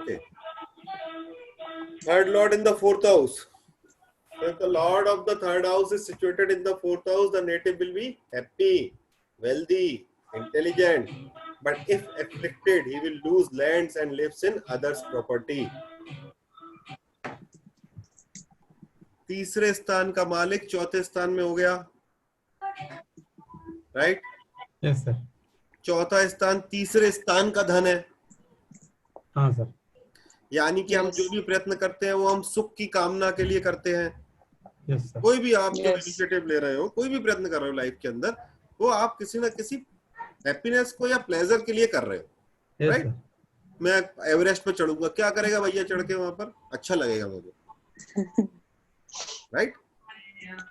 Okay. Third lord in the fourth house. So if the lord of the third house is situated in the fourth house, the native will be happy, wealthy, intelligent. But if afflicted, he will lose lands and lives in others' property. तीसरे स्थान का मालिक चौथे स्थान में हो गया, right? Yes sir. चौथा स्थान तीसरे स्थान का धन है। हाँ सर। यानी कि हम जो भी प्रयत्न करते हैं वो हम सुख की कामना के लिए करते हैं। Yes sir. कोई भी आप जो इनिशिएटिव ले रहे हो, कोई भी प्रयत्न कर रहे हो लाइफ के अंदर, वो आप किसी ना किसी हैप्पीनेस को या प्लेजर के लिए कर रहे हो, राइट? मैं एवरेस्ट पे चढ़ूंगा, क्या करेगा भैया चढ़ के वहां पर? अच्छा लगेगा मुझे, राइट?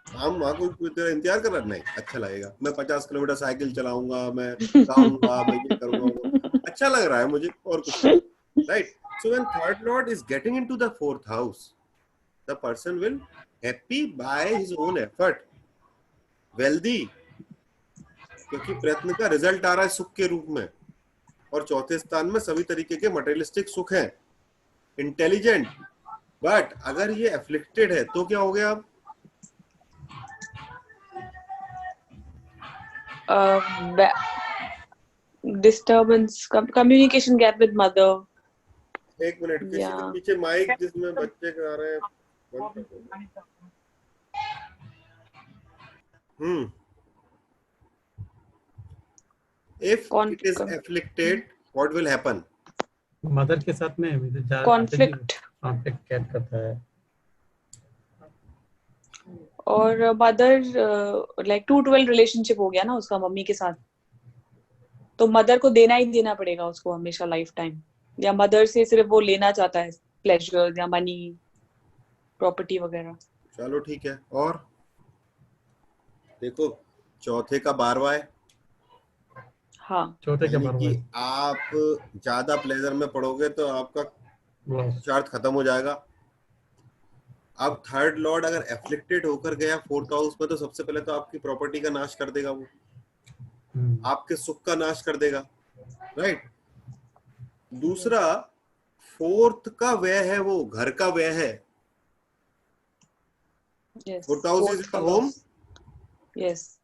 हम वहां कोई तेरा इंतजार कर रहा नहीं, अच्छा लगेगा। मैं 50 किलोमीटर साइकिल चलाऊंगा, मैं गाऊंगा, मैं ये करूंगा, अच्छा लग रहा है मुझे, और कुछ नहीं, right? So when third lord is getting into the fourth house, the person will happy by his own effort, wealthy, क्योंकि प्रयत्न का रिजल्ट आ रहा है सुख के रूप में, और चौथे स्थान में सभी तरीके के मटेरियलिस्टिक सुख हैं, इंटेलिजेंट। बट अगर ये एफ्लिक्टेड है तो क्या हो गया? Disturbance, communication gap with mother. एक मिनट, किसी के पीछे माइक जिसमें बच्चे गा रहे हैं बंद कर दो। If it is afflicted, what will happen? Mother के साथ में कॉन्फ्लिक्ट कैद करता है, और मदर लाइक 2-12 रिलेशनशिप हो गया ना उसका मम्मी के साथ, तो मदर को देना ही देना पड़ेगा उसको हमेशा लाइफ टाइम, या मदर से सिर्फ वो लेना चाहता है प्लेजर या मनी, प्रॉपर्टी वगैरह। चलो ठीक है। और देखो चौथे का 12वां है। हाँ, चौथे का 12वां कि आप ज्यादा प्लेजर में पड़ोगे तो आपका चार्ट खत्म हो जाएगा। अब थर्ड लॉर्ड अगर एफ्लिक्टेड होकर गया फोर्थ हाउस में, तो सबसे पहले तो आपकी प्रॉपर्टी का नाश कर देगा वो, आपके सुख का नाश कर देगा, राइट? दूसरा, फोर्थ का व्यय है, वो घर का व्यय है। Fourth house is the home, yes.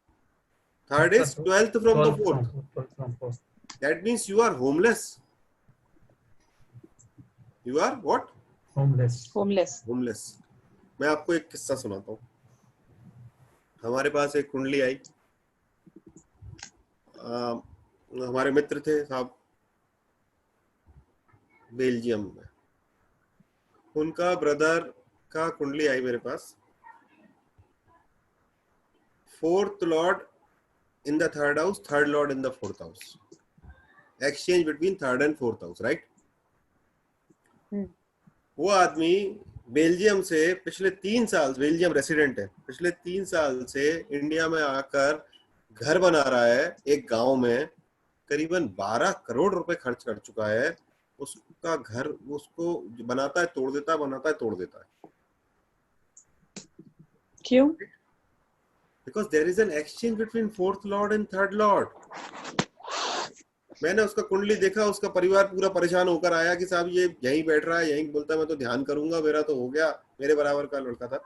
Third is 12th from the fourth, that means you are homeless, you are what? Homeless. मैं आपको एक किस्सा सुनाता हूँ। हमारे पास एक कुंडली आई, हमारे मित्र थे साहब बेल्जियम में, उनका ब्रदर का कुंडली आई मेरे पास। Fourth lord in the third house, third lord in the fourth house, exchange between third and fourth house, right? वो आदमी बेल्जियम से पिछले 3 साल, बेल्जियम रेसिडेंट है, पिछले 3 साल से इंडिया में आकर घर बना रहा है एक गांव में, करीबन 12 करोड़ रुपए खर्च कर चुका है। उसका घर उसको बनाता है तोड़ देता है, बनाता है तोड़ देता है। क्यों? Because there is an exchange between fourth lord and third lord. मैंने उसका कुंडली देखा, उसका परिवार पूरा परेशान होकर आया कि साहब ये यहीं बैठ रहा है, यहीं बोलता है मैं तो ध्यान करूंगा, मेरा तो हो गया, मेरे बराबर का लड़का था,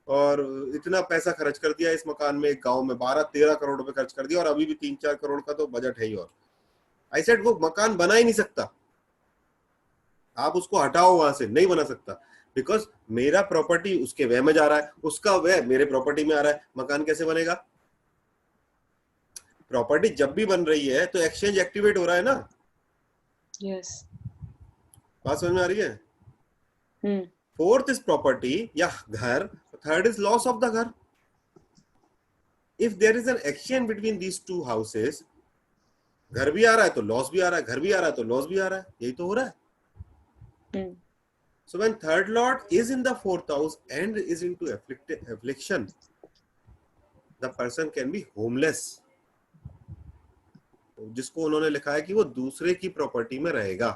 और इतना पैसा खर्च कर दिया इस मकान में, एक गांव में 12-13 करोड़ रुपए खर्च कर दिया, और अभी भी 3-4 करोड़ का तो बजट है ही। और आई सेड वो मकान बना ही नहीं सकता, आप उसको हटाओ वहां से, नहीं बना सकता, बिकॉज मेरा प्रॉपर्टी उसके व्यय में जा रहा है, उसका व्यय मेरे प्रॉपर्टी में आ रहा है, मकान कैसे बनेगा? प्रॉपर्टी जब भी बन रही है तो एक्सचेंज एक्टिवेट हो रहा है ना। यस, बात समझ में आ रही है? फोर्थ इज प्रॉपर्टी या घर, third is loss of the घर। If there is an exchange between these two houses, घर भी आ रहा है तो लॉस भी आ रहा है, घर भी आ रहा है तो लॉस भी आ रहा है, यही तो हो रहा है। So when third lord is in the fourth house and is into affliction, the person can be homeless. जिसको उन्होंने लिखा है कि वो दूसरे की प्रॉपर्टी में रहेगा।